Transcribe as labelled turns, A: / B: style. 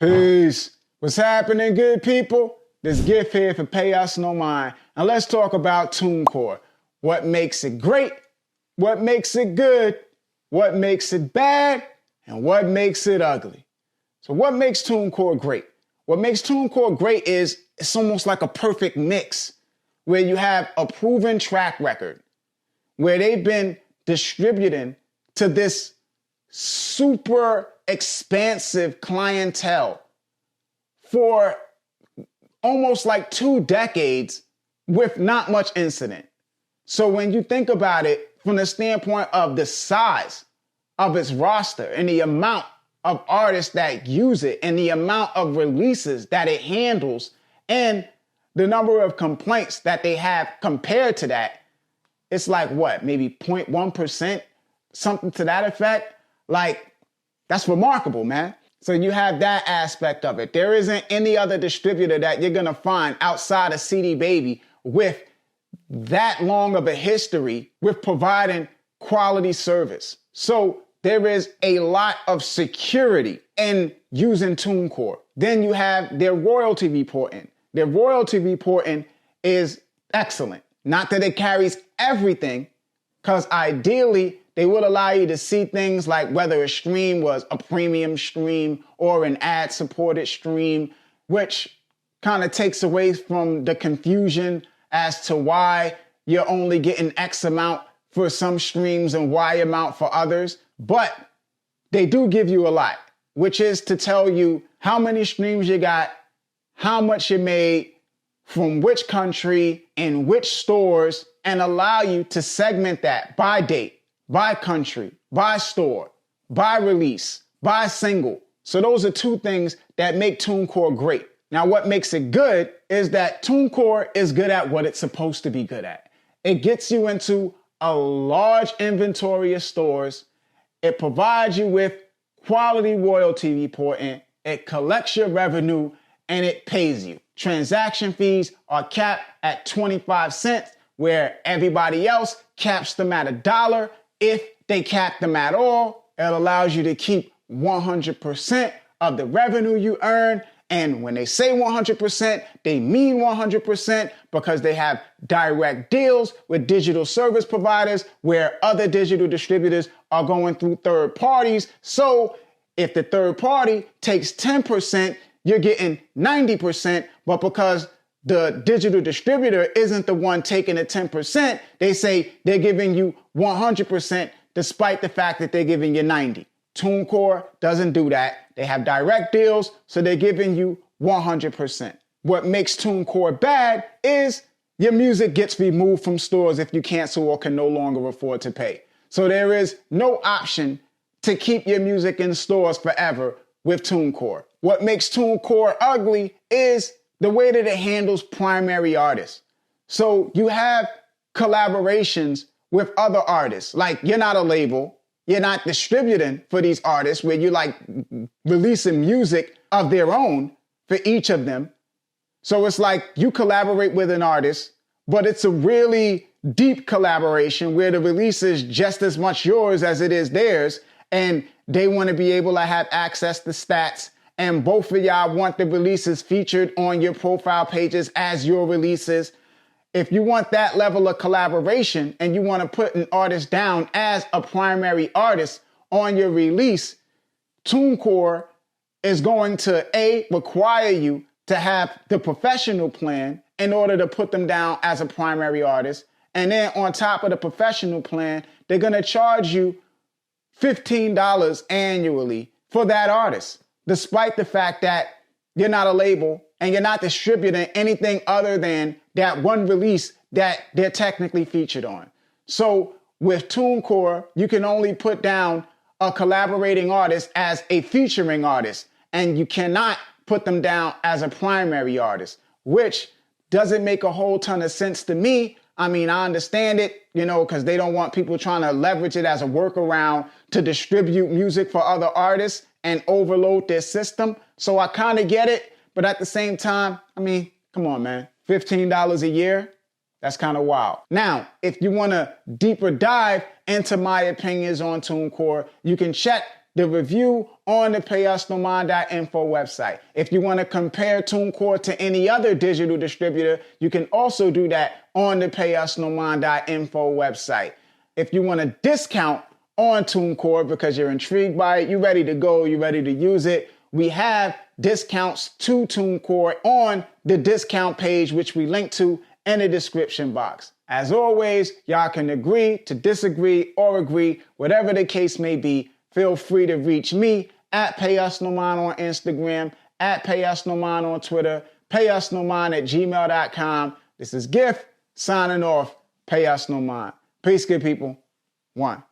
A: Peace. What's happening, good people? This gift here for Payusnomind. And let's talk about Tunecore. What makes it great? What makes it good? What makes it bad? And what makes it ugly? So what makes Tunecore great? What makes Tunecore great is it's almost like a perfect mix where you have a proven track record where they've been distributing to this super expansive clientele for almost like 2 decades with not much incident. So when you think about it from the standpoint of the size of its roster and the amount of artists that use it and the amount of releases that it handles and the number of complaints that they have compared to that, it's like what, maybe 0.1%, something to that effect. Like, that's remarkable, man. So you have that aspect of it. There isn't any other distributor that you're going to find outside of CD Baby with that long of a history with providing quality service. So there is a lot of security in using Tunecore. Then you have their royalty reporting. Their royalty reporting is excellent. Not that it carries everything, because ideally they would allow you to see things like whether a stream was a premium stream or an ad-supported stream, which kind of takes away from the confusion as to why you're only getting X amount for some streams and Y amount for others. But they do give you a lot, which is to tell you how many streams you got, how much you made, from which country, in which stores, and allow you to segment that by date, by country, by store, by release, by single. So those are 2 things that make Tunecore great. Now, what makes it good is that Tunecore is good at what it's supposed to be good at. It gets you into a large inventory of stores. It provides you with quality royalty reporting. It collects your revenue and it pays you. Transaction fees are capped at 25 cents, where everybody else caps them at $1. If they cap them at all, it allows you to keep 100% of the revenue you earn. And when they say 100%, they mean 100% because they have direct deals with digital service providers where other digital distributors are going through third parties. So if the third party takes 10%, you're getting 90%, but because the digital distributor isn't the one taking the 10%, they say they're giving you 100% despite the fact that they're giving you 90. Tunecore doesn't do that. They have direct deals, so they're giving you 100%. What makes Tunecore bad is your music gets removed from stores if you cancel or can no longer afford to pay. So there is no option to keep your music in stores forever with Tunecore. What makes Tunecore ugly is the way that it handles primary artists. So you have collaborations with other artists. Like, you're not a label. You're not distributing for these artists where you like releasing music of their own for each of them. So it's like you collaborate with an artist, but it's a really deep collaboration where the release is just as much yours as it is theirs. And they want to be able to have access to stats. And both of y'all want the releases featured on your profile pages as your releases. If you want that level of collaboration and you want to put an artist down as a primary artist on your release, Tunecore is going to require you to have the professional plan in order to put them down as a primary artist. And then on top of the professional plan, they're going to charge you $15 annually for that artist, despite the fact that you're not a label and you're not distributing anything other than that one release that they're technically featured on. So with Tunecore, you can only put down a collaborating artist as a featuring artist, and you cannot put them down as a primary artist, which doesn't make a whole ton of sense to me. I mean, I understand it, because they don't want people trying to leverage it as a workaround to distribute music for other artists and overload their system. So I kind of get it. But at the same time, I mean, come on, man. $15 a year? That's kind of wild. Now, if you want to deeper dive into my opinions on Tunecore, you can check the review on the Payusnomind.info website. If you want to compare Tunecore to any other digital distributor, you can also do that on the Payusnomind.info website. If you want a discount on Tunecore because you're intrigued by it, you're ready to go, you're ready to use it, we have discounts to Tunecore on the discount page, which we link to in the description box. As always, y'all can agree to disagree or agree, whatever the case may be. Feel free to reach me at Payusnomind on Instagram, at Payusnomind on Twitter, payusnomind@gmail.com. This is Gift signing off. Payusnomind. Peace, good people. One.